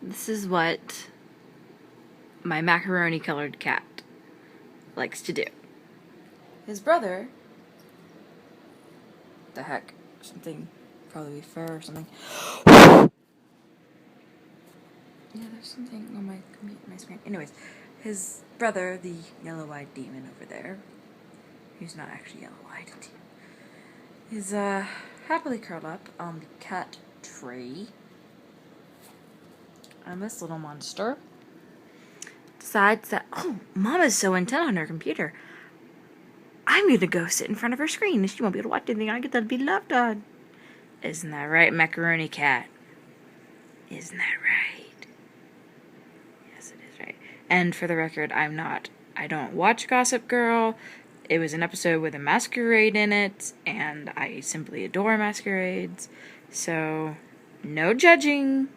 This is what my macaroni-colored cat likes to do. His brother... The heck? Something... Probably fur or something. Yeah, there's something on my screen. Anyways, his brother, the yellow-eyed demon over there, who's not actually yellow-eyed, is happily curled up on the cat tree. And this little monster decides that, oh, Mama's so intent on her computer, I'm gonna go sit in front of her screen and she won't be able to watch anything I get to be loved on. Isn't that right, Macaroni Cat? Isn't that right? Yes, it is right. And for the record, I don't watch Gossip Girl. It was an episode with a masquerade in it, and I simply adore masquerades. So, no judging.